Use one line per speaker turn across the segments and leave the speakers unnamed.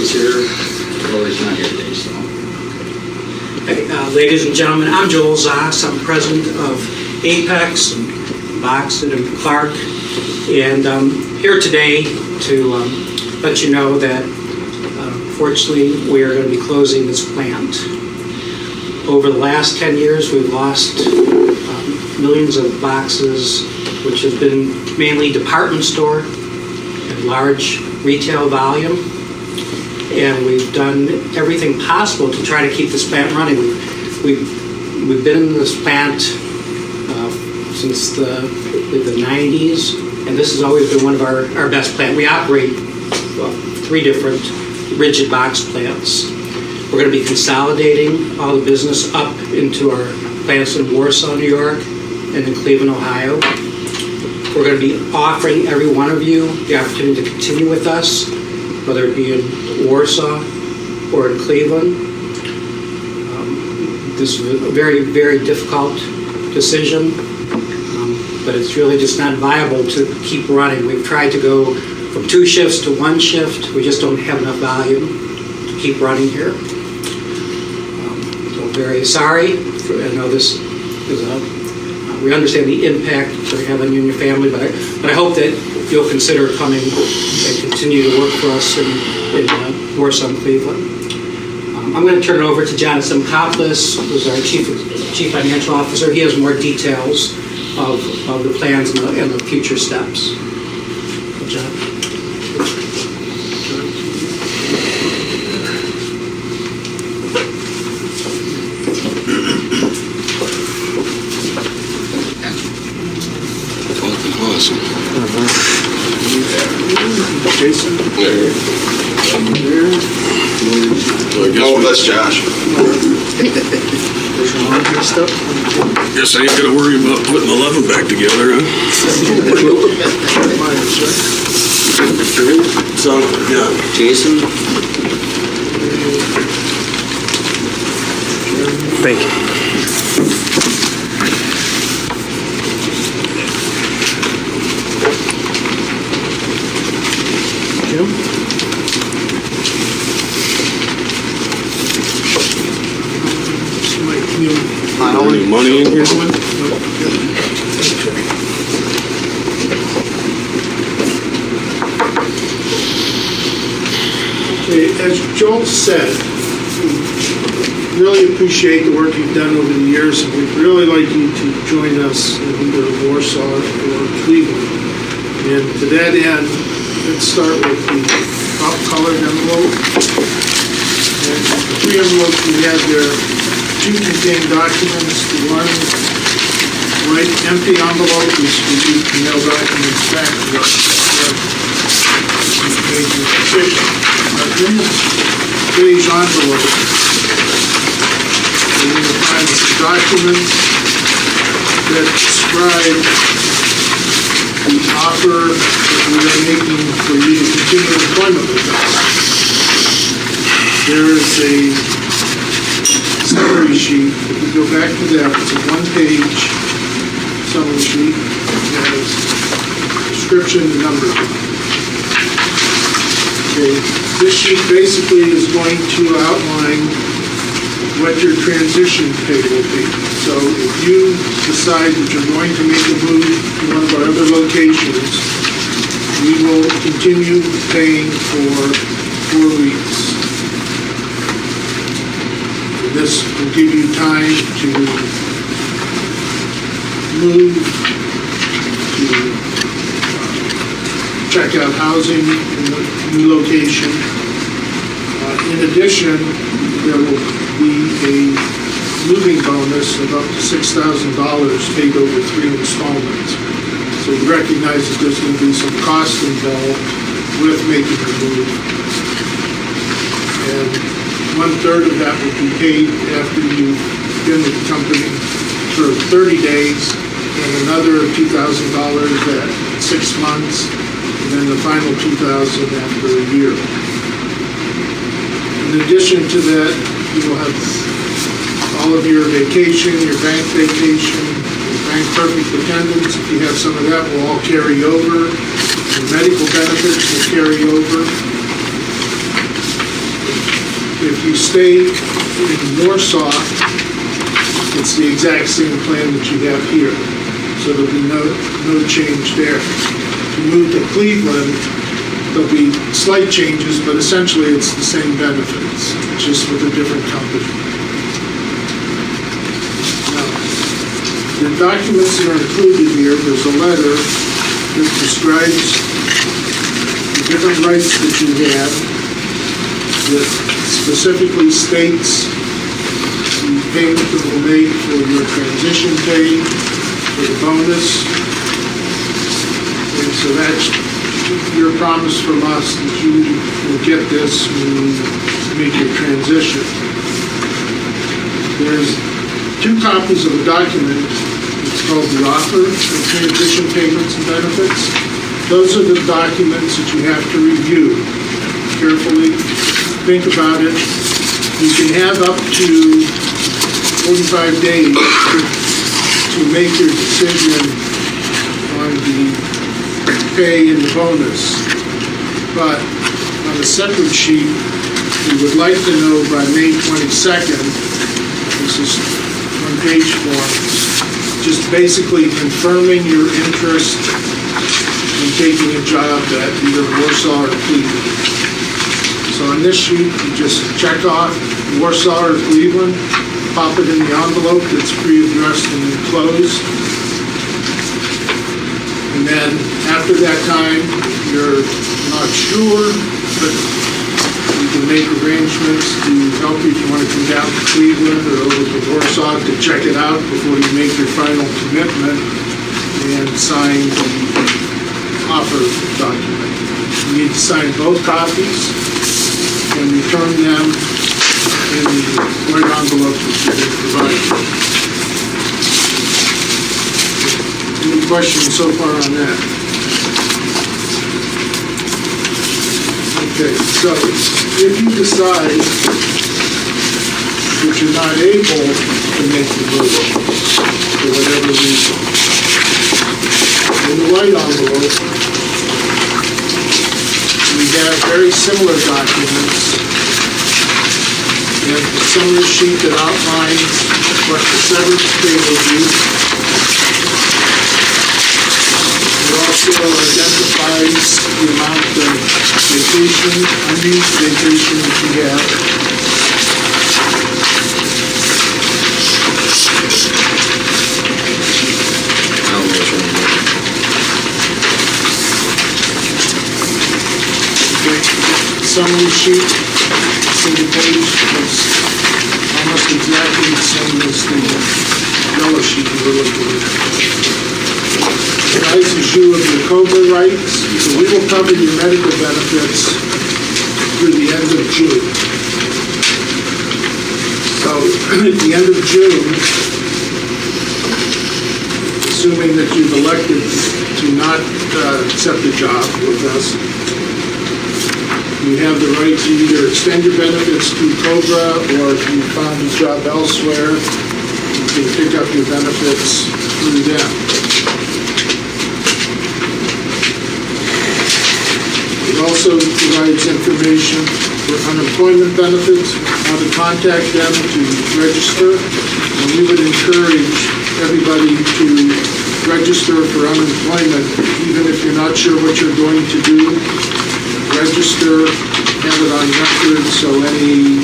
Lori's here. Lori's not here today, so.
Hey, ladies and gentlemen, I'm Joel Zoss. I'm president of Apex and Box-it and Clarke, and I'm here today to let you know that fortunately we are going to be closing this plant. Over the last 10 years, we've lost millions of boxes, which have been mainly department store and large retail volume. And we've done everything possible to try to keep this plant running. We've been in this plant since the 90s, and this has always been one of our best plants. We operate 3 different rigid box plants. We're going to be consolidating all the business up into our plants in Warsaw, New York, and in Cleveland, Ohio. We're going to be offering every one of you the opportunity to continue with us, whether it be in Warsaw or in Cleveland. This is a very, very difficult decision, but it's really just not viable to keep running. We've tried to go from 2 shifts to 1 shift. We just don't have enough volume to keep running here. So I'm very sorry. I know this is we understand the impact it's going to have on you and your family, but I hope that you'll consider coming and continue to work for us in Warsaw and Cleveland. I'm going to turn it over to Jonathan Koplis, who's our Chief Financial Officer. He has more details of the plans and the future steps. John.
Awesome.
Jason?
There.
There.
Oh, that's Josh.
Guess I ain't got to worry about putting the 11 back together, huh? So, yeah.
Jason?
Thank you.
Any money in here?
Okay, as Joel said, we really appreciate the work you've done over the years, and we'd really like you to join us in either Warsaw or Cleveland. And to that end, let's start with the top-colored envelope. And the 3 envelopes we have there, 2 contain documents. The one right empty envelope is for you to mail documents back to us. In this beige envelope, you're going to find some documents that describe the offer that we are making for you to continue employment with us. There is a summary sheet. If we go back to that, it's a 1-page summary sheet. It has description and numbers. Okay. This sheet basically is going to outline what your transition pay will be. So if you decide that you're going to make a move to one of our other locations, we will continue paying for 4 weeks. This will give you time to move, to check out housing in the new location. In addition, there will be a moving bonus of up to $6,000 paid over 3 installments. So you recognize that there's going to be some cost involved with making the move. And 1/3 of that will be paid after you've been with the company for 30 days, and another $2,000 at 6 months, and then the final $2,000 after a year. In addition to that, you will have all of your vacation, your bank vacation, your bank perfect attendance. If you have some of that, will all carry over. Your medical benefits will carry over. If you stay in Warsaw, it's the exact same plan that you have here. So there'll be no change there. If you move to Cleveland, there'll be slight changes, but essentially it's the same benefits, just with a different company. Now, the documents that are included here, there's a letter that describes the different rights that you have, that specifically states the payment that will make for your transition pay, for the bonus. And so that's your promise from us that you will get this when you make your transition. There's 2 copies of a document. It's called the offer of transition payments and benefits. Those are the documents that you have to review carefully. Think about it. You can have up to 45 days to make your decision on the pay and the bonus. But on a separate sheet, we would like to know by May 22nd, this is one-page form, just basically confirming your interest in taking a job at either Warsaw or Cleveland. So on this sheet, you just check off Warsaw or Cleveland, pop it in the envelope that's pre-addressed and enclosed. And then after that time, you're not sure, but you can make arrangements to help you if you want to come down to Cleveland or over to Warsaw to check it out before you make your final commitment and sign the offer document. You need to sign both copies and return them in the white envelope that you've been provided. Any questions so far on that? Okay, so if you decide that you're not able to make the move for whatever reason, in the white envelope, we have very similar documents. We have the summary sheet that outlines what the severance pay will be. It also identifies the amount of vacation, unused vacation that you have. Summary sheet, single page, was almost exactly the same as the yellow sheet we were looking at. Advises you of your COBRA rights, so we will cover your medical benefits through the end of June. So at the end of June, assuming that you've elected to not accept a job with us, you have the right to either extend your benefits through COBRA, or if you found a job elsewhere, you can pick up your benefits through them. It also provides information for unemployment benefits, how to contact them to register, and we would encourage everybody to register for unemployment, even if you're not sure what you're going to do. Register, have it on record, so any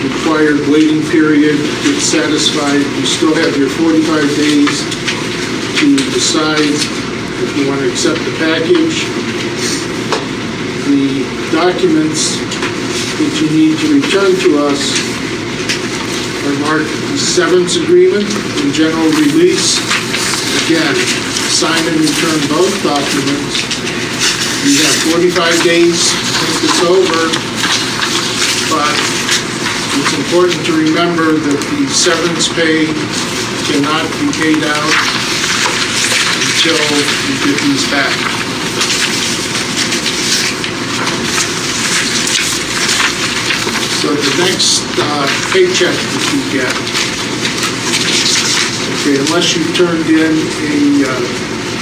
required waiting period gets satisfied. You still have your 45 days to decide if you want to accept the package. The documents that you need to return to us are marked the severance agreement and general release. Again, sign and return both documents. You have 45 days to think this over, but it's important to remember that the severance pay cannot be paid out until you get these back. So the next paycheck that you get, okay, unless you turned in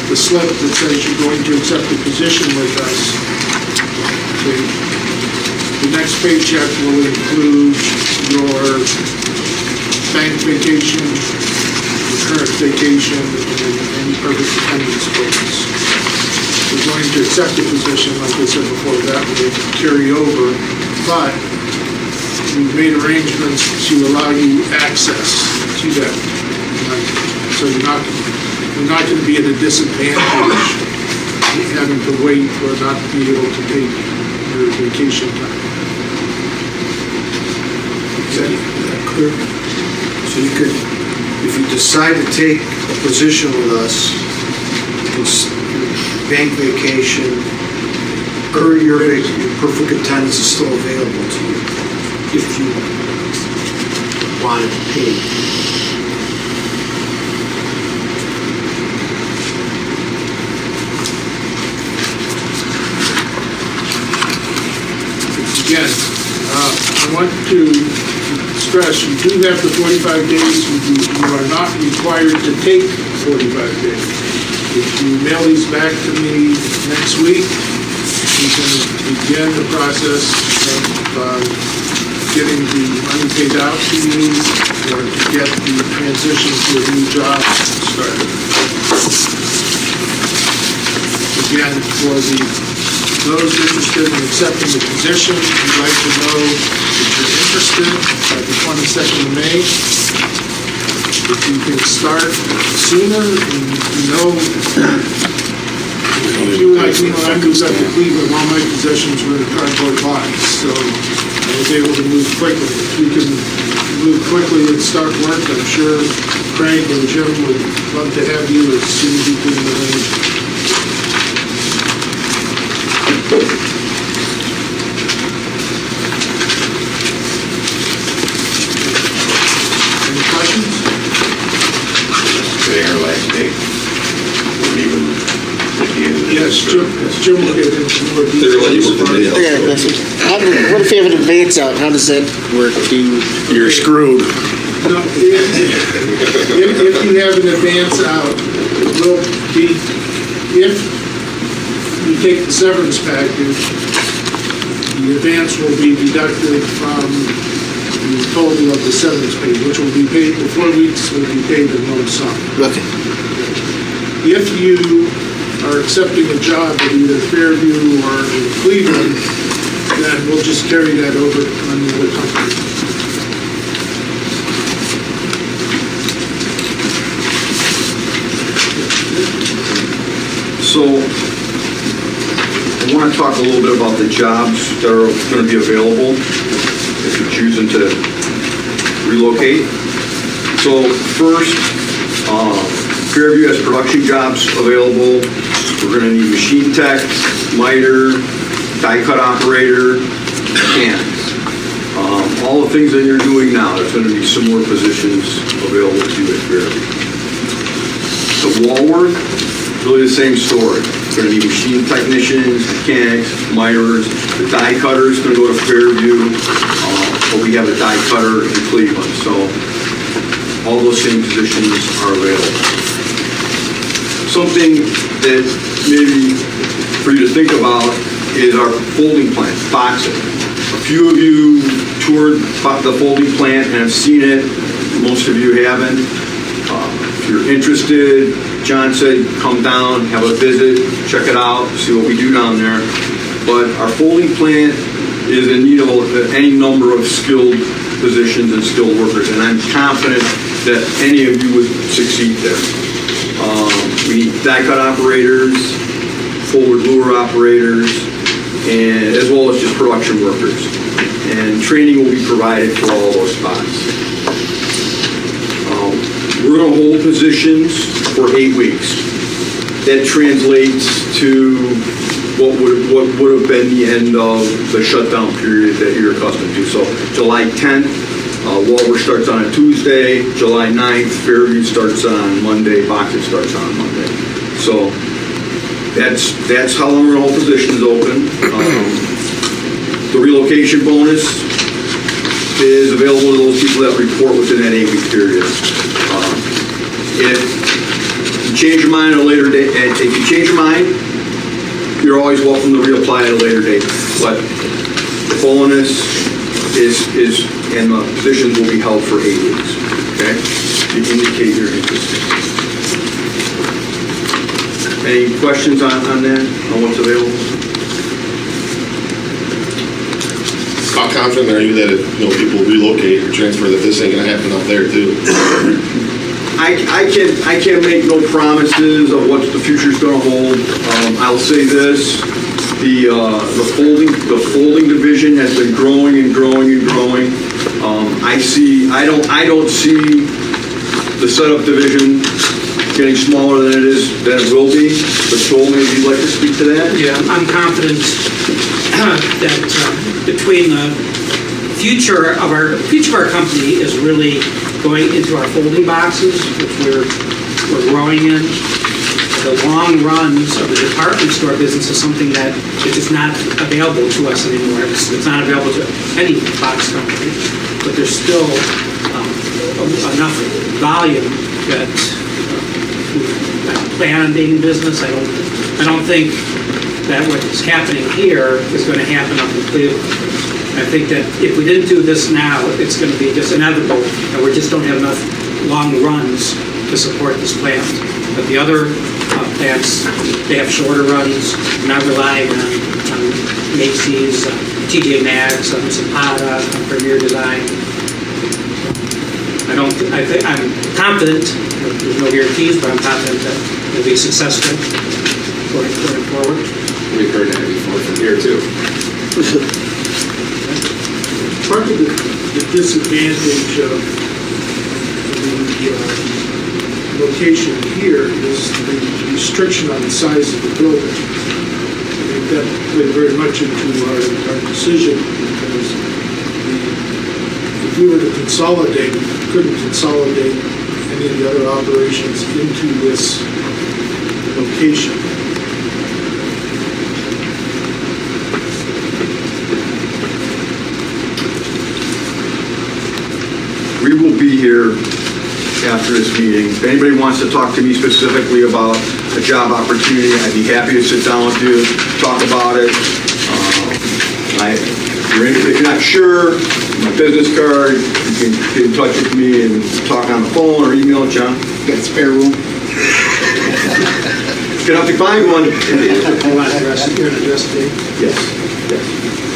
the slip that says you're going to accept a position with us, okay, the next paycheck will include your bank vacation, your current vacation, and any perfect attendance bonus. We're going to accept the position, like I said before, that will carry over, but we've made arrangements to allow you access to that. So you're not going to be at a disadvantage having to wait or not be able to take your vacation time.
Is that clear? So you could, if you decide to take a position with us, bank vacation, or your perfect attendance is still available to you if you wanted to pay.
Again, I want to stress, you do have the 45 days. You are not required to take 45 days. If you mail these back to me next week, you can begin the process of getting the money paid out to you or to get the transition to a new job started. Again, for those interested in accepting the position, we'd like to know that you're interested by the 22nd of May. If you can start sooner, and you know, if you like me, when I moved up to Cleveland, all my possessions were in a cardboard box, so I was able to move quickly. If you can move quickly and start work, I'm sure Craig and Jim would love to have you as soon as you can arrange it. Any questions?
Today our last day. We're even at the end of the
Yes, Jim will get into more details.
I got a question. What if you have an advance out? How does that work?
You're screwed.
No, if you have an advance out, it will be, if you take the severance package, the advance will be deducted from the total of the severance pay, which will be paid, the 4 weeks will be paid in one sum.
Okay.
If you are accepting a job at either Fairview or in Cleveland, then we'll just carry that over on the other company.
So, I want to talk a little bit about the jobs that are going to be available if you're choosing to relocate. So first, Fairview has production jobs available. We're going to need machine tech, miter, die cut operator, mechanics. All the things that you're doing now, there's going to be similar positions available to you at Fairview. The wall work, really the same story. Going to need machine technicians, mechanics, miters. The die cutter is going to go to Fairview, but we have a die cutter in Cleveland, so all those same positions are available. Something that maybe for you to think about is our folding plant, Box-it. A few of you toured the folding plant and have seen it. Most of you haven't. If you're interested, John said, come down, have a visit, check it out, see what we do down there. But our folding plant is in need of any number of skilled positions and skilled workers, and I'm confident that any of you would succeed there. We need die cut operators, forward lure operators, and as well as just production workers. And training will be provided for all those spots. We're going to hold positions for 8 weeks. That translates to what would have been the end of the shutdown period that you're accustomed to. So July 10th, Walworth starts on a Tuesday. July 9th, Fairview starts on Monday. Box-it starts on Monday. So that's how long we're going to hold positions open. The relocation bonus is available to those people that report within that 8-week period. If you change your mind at a later date, and if you change your mind, you're always welcome to reapply at a later date. But bonus is, and the positions will be held for 8 weeks, okay? You indicate you're interested. Any questions on that, on what's available?
How confident are you that if, people relocate or transfer, that this ain't gonna happen up there too?
I can't make no promises of what the future's gonna hold. I'll say this, the folding division has been growing and growing and growing. I don't see the setup division getting smaller than it will be. But Joel, maybe you'd like to speak to that?
Yeah, I'm confident that between the future of our company is really going into our folding boxes, which we're growing in. The long runs of the department store business is something that is just not available to us anymore. It's not available to any box company, but there's still enough volume that I plan on being in business. I don't think that what's happening here is going to happen up in Cleveland. I think that if we didn't do this now, it's going to be just inevitable that we just don't have enough long runs to support this plant. But the other plants, they have shorter runs. We're not relying on Macy's, TJ Maxx, Zapata, Premier Design. I'm confident, there's no guarantees, but I'm confident that it'll be successful going forward.
We've heard that before from here too.
Part of the disadvantage of the location here is the restriction on the size of the building. I think that played very much into our decision, because if we were to consolidate, we couldn't consolidate any of the other operations into this location.
We will be here after this meeting. If anybody wants to talk to me specifically about a job opportunity, I'd be happy to sit down with you, talk about it. If you're not sure, my business card, you can get in touch with me and talk on the phone or email it, John.
Got a spare room?
Gonna have to find one.
You're an address today?
Yes.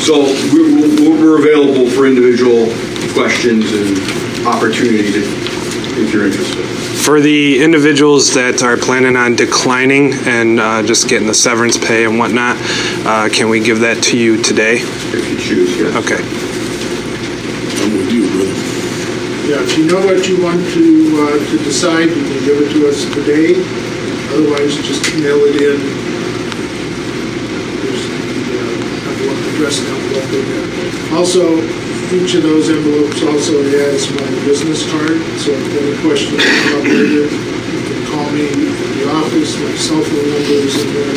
So we're available for individual questions and opportunities if you're interested.
For the individuals that are planning on declining and just getting the severance pay and whatnot, can we give that to you today?
If you choose, yes.
Okay.
I'm with you, brother.
Yeah, if you know what you want to decide, you can give it to us today. Otherwise, just mail it in. There's the address envelope in there. Also, each of those envelopes also has my business card, so if you have any questions about later, you can call me at the office. My cell phone number is in there.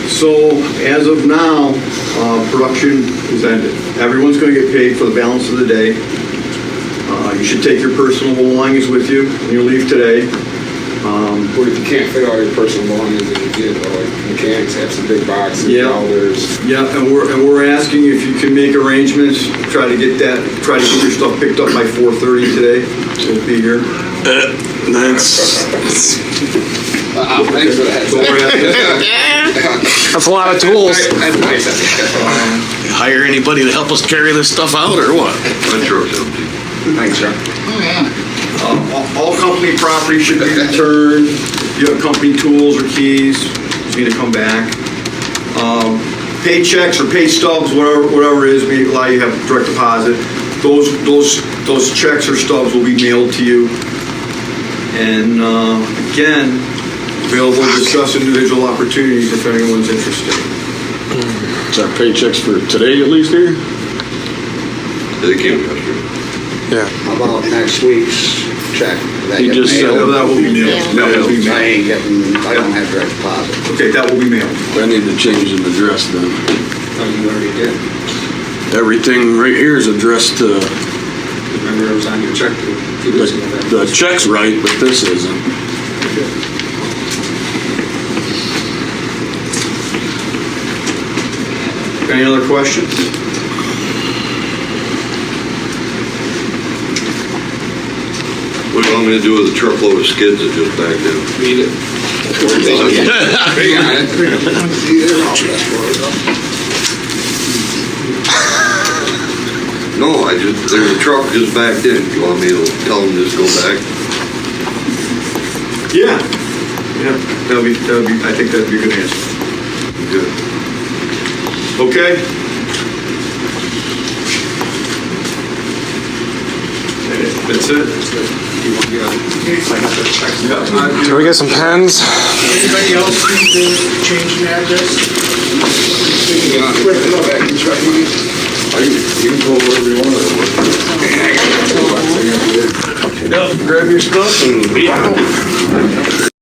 So as of now, production is ended. Everyone's going to get paid for the balance of the day. You should take your personal belongings with you when you leave today.
What if you can't fit all your personal belongings in the vehicle? Like mechanics have some big boxes,
Yeah.
welders.
Yeah, and we're asking if you can make arrangements, try to get your stuff picked up by 4:30 today. We'll be here.
That's
Thanks for that.
So we're asking.
a lot of tools.
That's nice.
Hire anybody to help us carry this stuff out, or what?
Thanks, John.
All company property should be returned. If you have company tools or keys, you need to come back. Paychecks or pay stubs, whatever it is, may allow you to have direct deposit. Those checks or stubs will be mailed to you. And again, available to discuss individual opportunities if anyone's interested.
Is our paychecks for today at least here?
They came yesterday.
Yeah.
How about next week's check? That
He
get
just said
mailed?
That will be mailed. That will be
I
mailed.
ain't getting, I don't have direct deposit.
Okay, that will be mailed.
I need to change an address then.
Oh, you already did.
Everything right here is addressed to,
Remember it was on your check a few weeks ago.
the check's right, but this isn't.
Any other questions?
What do you want me to do with a truckload of skids that just backed in?
Beat it. Hang on.
No, there's a truck just backed in. You want me to tell them just go back?
Yeah. Yeah, I think that'd be a good answer.
Good.
Okay? That's it?
Can we get some pens?
Anybody else need to change an address?
You can go wherever you want.
Grab your stuff and be out.